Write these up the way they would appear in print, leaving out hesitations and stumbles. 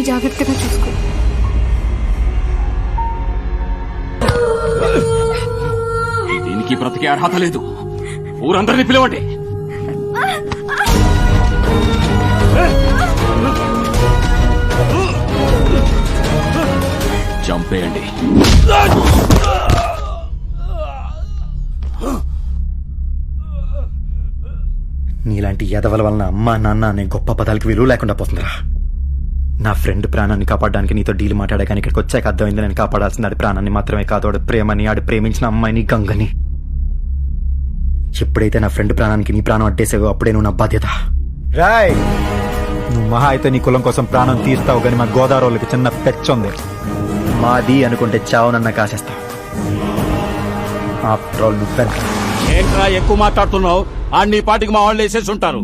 అమ్మని జాగ్రత్తగా చూసుకో. దీనికి బ్రతికే అర్హత లేదు. ఊరందరినీ పిలవండి. చంపేయండి. నీలాంటి ఎదవల వలన అమ్మా నాన్న అనే గొప్ప పదాలకి విలువ లేకుండా పోతుందిరా. నా ఫ్రెండ్ ప్రాణాన్ని కాపాడడానికి నీతో డీల్ మాట్లాడే కానీ ఇక్కడికి వచ్చాక అర్థమైంది నేను కాపాడాల్సింది ఆడి ప్రాణాన్ని మాత్రమే కాదు, ఆడు ప్రేమని, ఆడు ప్రేమించిన అమ్మాయిని, గంగని. ఎప్పుడైతే నా ఫ్రెండ్ ప్రాణానికి నీ ప్రాణం అడ్డేసావో అప్పుడే నువ్వు నా బాధ్యత. రాయ్, నువ్వు మహా అయితే నీ కులం కోసం ప్రాణం తీస్తావు కానీ మా గోదావరి వాళ్ళకి చిన్న పెచ్చుంది. మాది అనుకుంటే చావునన్న కాసేస్తావు. ఆఫ్టర్ ఆల్ నువ్వెంత ఏంట్రా ఎక్కువ మాట్లాడుతున్నావు? నీ పాటికి మా వాళ్ళు వేసేసి ఉంటారు.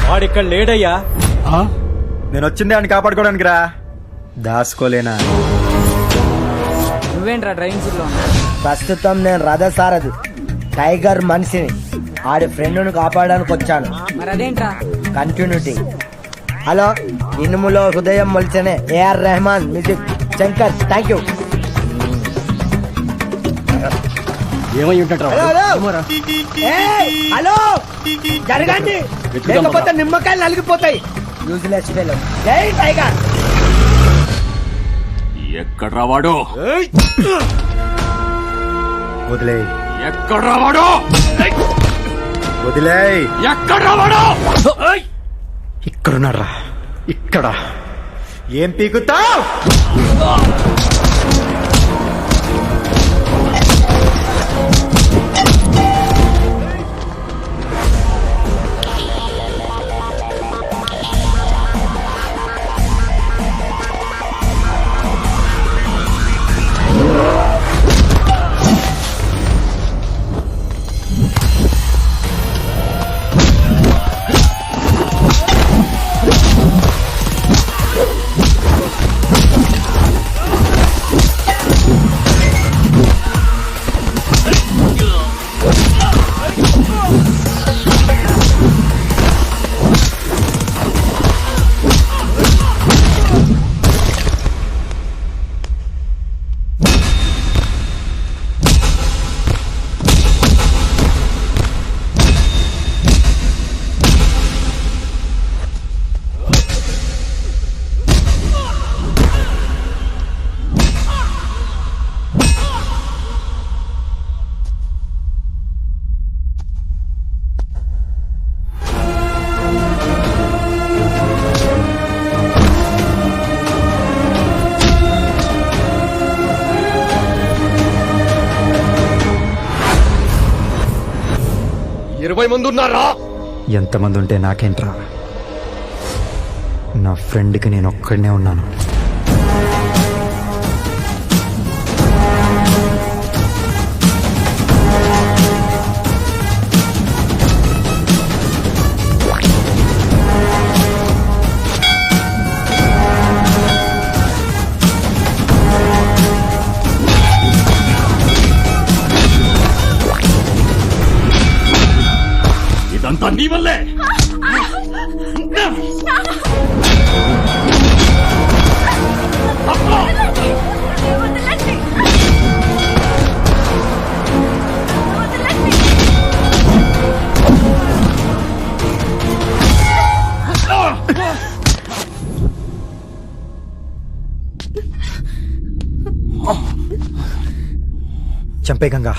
వాడిక్కడ లేడయ్యా. నేను వచ్చిందే అని కాపాడుకోవడానికి రా. దాసుకోలేనా? నువ్వేంట్రా డ్రైవింగ్ సీట్ లో? ప్రస్తుతం నేను రథసారథి, టైగర్ మనిషిని. ఆడి ఫ్రెండ్ను కాపాడడానికి వచ్చాను. మరి అదేంట్రా? కంటిన్యూటీ. హలో, ఇనుములో హృదయం మొలిచనే A R Rahman music. Shankar, thank you. ఏమై ఉంటాడు? హలో, జరగండి, లేకపోతే నిమ్మకాయలు నలిగిపోతాయి. Useless fellow. జై టైగర్. ఎక్కడ రావాడు? వదిలే. ఎక్కడ రావాడు? వదిలే. ఎక్కడ రావాడు? ఇక్కడున్నారా? ఇక్కడ ఏం పీకుతావ్? ఎంతమంది ఉంటే నాకేంట్రా? నా ఫ్రెండ్కి నేను ఒక్కడనే ఉన్నాను. ఇదంతా నీ వల్లే. చంపే గంగా,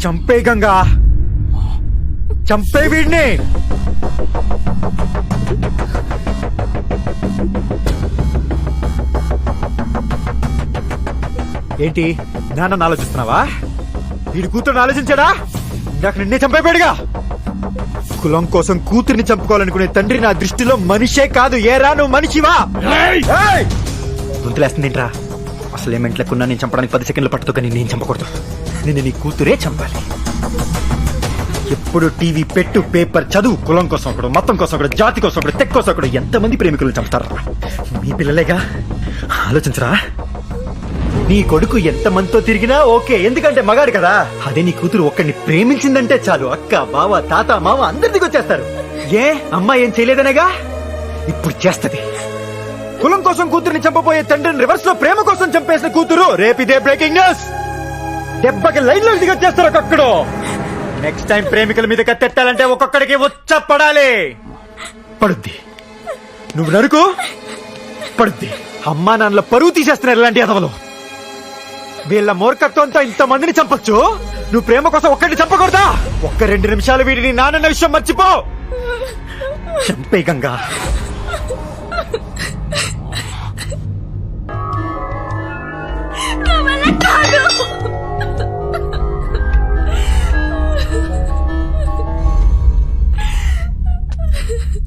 చంపే గంగా, చంపే వీడిని. ఏంటి నాన్న ఆలోచిస్తున్నావా? వీడి కూతురుని ఆలోచించాడా? నాకు నిన్నే చంపేపాడుగా. కులం కోసం కూతుర్ని చంపుకోవాలనుకునే తండ్రి నా దృష్టిలో మనిషే కాదు. ఏరా నువ్వు మనిషివా? గుంతులేస్తుందేంట్రా? అసలు ఏమెంట్లకున్నా నేను చంపడానికి 10 సెకండ్లు పట్టుతో, కానీ నేను చంపకూడదు. నిన్ను నీ కూతురే చంపాలి. ఎప్పుడు టీవీ పెట్టు, పేపర్ చదువు, కులం కోసం ఒకడు, మతం కోసం ఒకడు, జాతి కోసం ఒకడు, తెక్ కోసం ఒకడు. ఎంతమంది ప్రేమికులను చంపుతారా? మీ పిల్లలేగా, ఆలోచించరా? నీ కొడుకు ఎంత మందితో తిరిగినా ఓకే, ఎందుకంటే మగాడు కదా. అదే నీ కూతురు ఒక్కడిని ప్రేమించిందంటే చాలు, అక్క బావ తాత మామ అందరి దిగొచ్చేస్తారు. ఏ అమ్మాయి ఏం చేయలేదనేగా, ఇప్పుడు చేస్తది. కులం కోసం కూతురిని చంపబోయే తండ్రిని రివర్స్ లో ప్రేమ కోసం చంపేసిన కూతురు రేపిదే బ్రేకింగ్ న్యూస్. దెబ్బకి లైన్ లో దిగొచ్చేస్తారు ఒక్కొక్కడు. నెక్స్ట్ టైం ప్రేమికుల మీద కత్తెత్తాలంటే ఒక్కొక్కడికి వచ్చ పడాలి. పడుద్ది, నువ్వు నరుకు పడుద్ది. అమ్మా నాన్నల పరువు తీసేస్తున్నారు ఇలాంటి ఎదవలు. వీళ్ళ మూర్ఖత్వంతో ఇంతమందిని చంపొచ్చు, నువ్వు ప్రేమ కోసం ఒక్కడిని చంపకూడదా? 1-2 నిమిషాలు వీడిని నాన్న విషయం మర్చిపో. చంపే గంగా.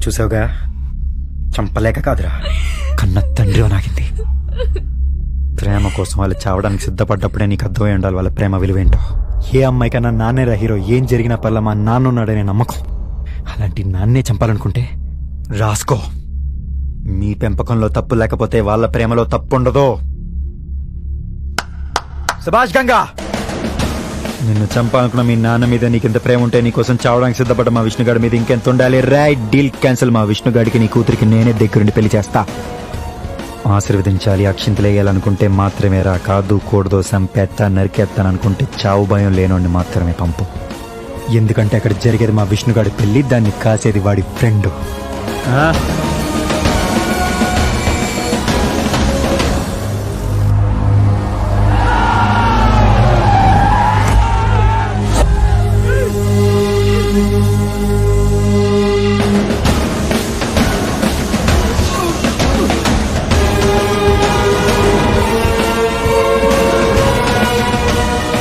చూసావుగా, చంపలేక కాదురా, కన్న తండ్రి నాగింది. ప్రేమ కోసం వాళ్ళు చావడానికి సిద్ధపడ్డప్పుడే నీకు అర్థమై ఉండాలి వాళ్ళ ప్రేమ విలువేంటో. ఏ అమ్మాయికన్నా నాన్నేరా హీరో, ఏం జరిగినా పర్లా మా నాన్న ఉన్నాడనే నమ్మకం. అలాంటి నాన్నే చంపాలనుకుంటే రాసుకో. మీ పెంపకంలో తప్పు లేకపోతే వాళ్ళ ప్రేమలో తప్పు ఉండదు. సుభాష్ గంగా, నిన్ను చంపాలనుకున్న మీ నాన్న మీద నీకింత ప్రేమ ఉంటే నీకోసం చావడానికి సిద్ధపడ్డ మా విష్ణుగాడి మీద ఇంకెంత ఉండాలి? Right, deal cancel. మా విష్ణుగాడికి నీ కూతురికి నేనే దగ్గరుండి పెళ్లి చేస్తా. ఆశీర్వదించాలి, అక్షింతలేయాలనుకుంటే మాత్రమే రా. కాదు కూడదో సంపేత్తా నరికేస్తాననుకుంటే చావు భయం లేనోడిని మాత్రమే పంపు. ఎందుకంటే అక్కడ జరిగేది మా విష్ణుగాడి పెళ్లి, దాన్ని కాసేది వాడి ఫ్రెండ్.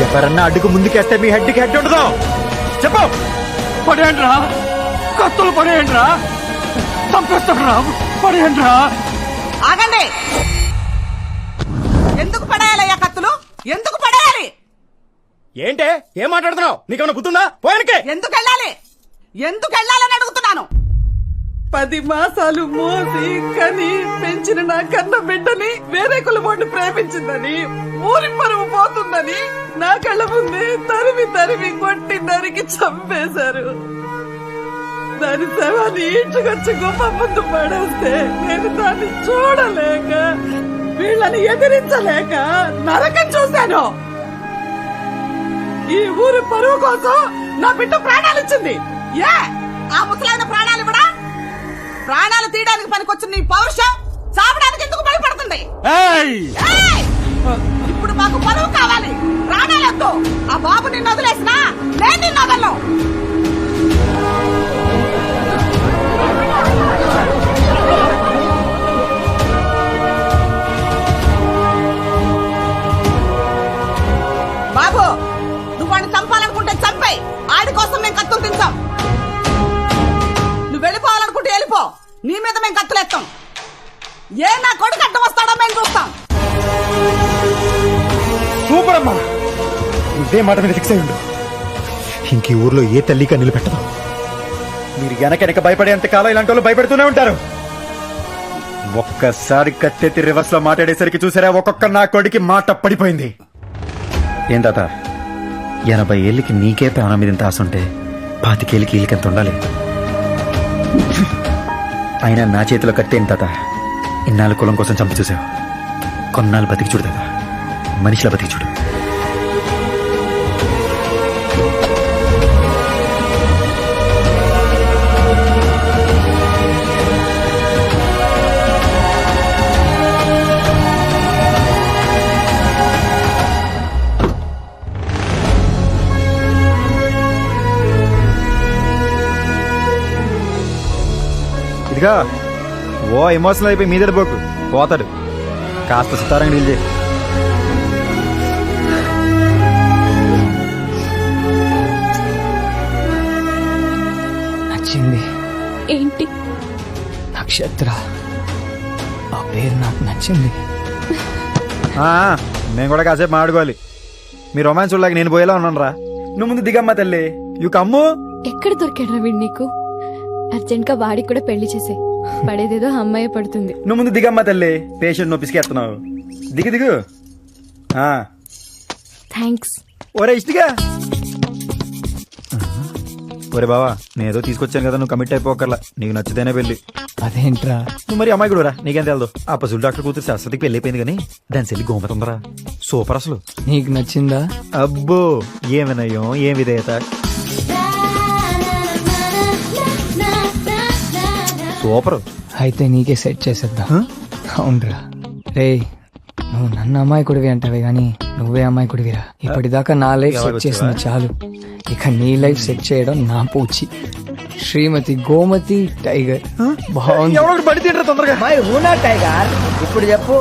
ఎవరన్నా అడ్డుకు ముందుకేస్తే మీ హెడ్కి హెడ్ ఉండదు. చెప్పు. పడేయండిరా, కత్తులు పడేయండిరా, చంపేస్తాడురా, పడేయండిరా. ఆగండి. ఎందుకు పడేయాలయ్యా కత్తులు? ఎందుకు పడేయాలి? ఏంటే ఏం మాట్లాడుతున్నావు? నీకేమైనా గుర్తుందా? పోయానికే ఎందుకు వెళ్ళాలి? ఎందుకు వెళ్ళాలని అడుగుతున్నాను. 10 మాసాలు మోసి కని పెంచిన నా కన్న బిడ్డని వేరే కులమోడిని ప్రేమించిందని, ఊరి పరువు పోతుందని నా కళ్ళ ముందే తరిమి తరిమి కొట్టి నరికి చంపేశారు. దాని శవాన్ని ఇంటికొచ్చి గొప్ప ముందు పడేస్తే నేను దాన్ని చూడలేక, వీళ్ళని ఎదిరించలేక నరకం చూశాను. ఈ ఊరి పరువు కోసం నా బిడ్డ ప్రాణాలు ఇచ్చింది. ఏ ఆ ముసలైన ప్రాణాలు ఇవ్వడా? ప్రాణాలు తీయడానికి పనికొచ్చిన నీ పౌరుషం చావడానికి ఎందుకు భయపడుతుంది? ఇప్పుడు మాకు పరువు కావాలి, ప్రాణాలొద్దు. ఆ బాబు నిన్ను వదిలేసినా నేను నిన్ను వదలను. బాబు, నువ్వు వాడిని చంపాలనుకుంటే చంపేయి. ఆడి కోసం మేము కత్తులు తింటాం. నువ్వు వెళ్ళిపోవాలనుకుంటే వెళ్ళిపో. నీ మీద మేము కత్తులేస్తాం. ఏ నా కొడుకు అడ్డం వస్తాడో మేము చూస్తాం. సూపర్ అమ్మా, ఇదే మాట మీద ఫిక్స్ అయ్యి ఉండు. ఇంక ఊర్లో ఏ తల్లిగా నిలబెట్టదు. మీరు వెనక భయపడేంత కాలం ఇలాంటి వాళ్ళు భయపెడుతూనే ఉంటారు. ఒక్కసారి కత్తెత్తి రివర్స్ లో మాట్లాడేసరికి చూసారా, ఒక్కొక్క నా కొడుకి మాట పడిపోయింది. ఏం తాత, 80 ఏళ్ళకి నీకే ప్రాణం మీద ఇంత ఆశ ఉంటే 25 ఏళ్ళకి వీళ్ళకెంత ఉండాలి? అయినా నా చేతిలో కట్టేం తాత. ఇన్నాళ్ళు కులం కోసం చంపి చూసావు, కొన్నాళ్ళు బతికి చూడు తాత, మనిషిలా బతికి చూడు. ఇదిగా ఓ ఎమోషనల్ అయిపోయి మీదడి పోకు, పోతాడు. కాస్త సుతారంగా డీల్ చేయి. నచ్చింది. ఏంటి? నక్షత్ర. ఆ పేరు నాకు నచ్చింది. నేను కూడా కాసేపు మాడుకోవాలి. మీ రొమాన్స్ చూడలేక నేను పోయేలా ఉన్నాను రా. నువ్వు ముందు దిగమ్మా తల్లి. యు కమ్ము. ఎక్కడ దొరికాడు వీడు నీకు? అర్జెంట్ గా వాడికి కూడా పెళ్లి చేసే. పడేదేదో అమ్మాయి పడుతుంది. నువ్వు ముందు దిగమ్మా తల్లి. పేషెంట్ నువ్వు పిసికేస్తున్నావు. దిగు దిగు. థ్యాంక్స్. ఒరే ఇష్టిగా ఒరే బావా నేనేదో తీసుకొచ్చాను కదా, నువ్వు కమిట్ అయిపోకర్లా, నీకు నచ్చితేనే పెళ్లి. అదేంట్రా? నువ్వు మరి అమ్మాయి కూడా రా, నీకేం తెలదు. ఆ పసులు డాక్టర్ కూతురు శాశ్వతికి పెళ్లి అయిపోయింది కానీ దాని చెల్లి గోమతి ఉందరా, సూపర్ అసలు. నీకు నచ్చిందా? అబ్బో ఏం వినయం, ఏం విధేయత, సూపర్. అయితే నీకే సెట్ చేసేద్దాం. అవునరా రే, నువ్వు నన్ను అమ్మాయికుడివి అంటావే గాని నువ్వే అమ్మాయికుడివిరా. ఇప్పటిదాకా నా లైఫ్ సెట్ చేసిన చాలు, ఇక నీ లైఫ్ సెట్ చేయడం నా పూచి. శ్రీమతి గోమతి టైగర్ బాగుంది. ఎవరో ఒకటి పడి తింటారా తొందరగా. మై హూనా టైగర్ ఇప్పుడు చెప్పు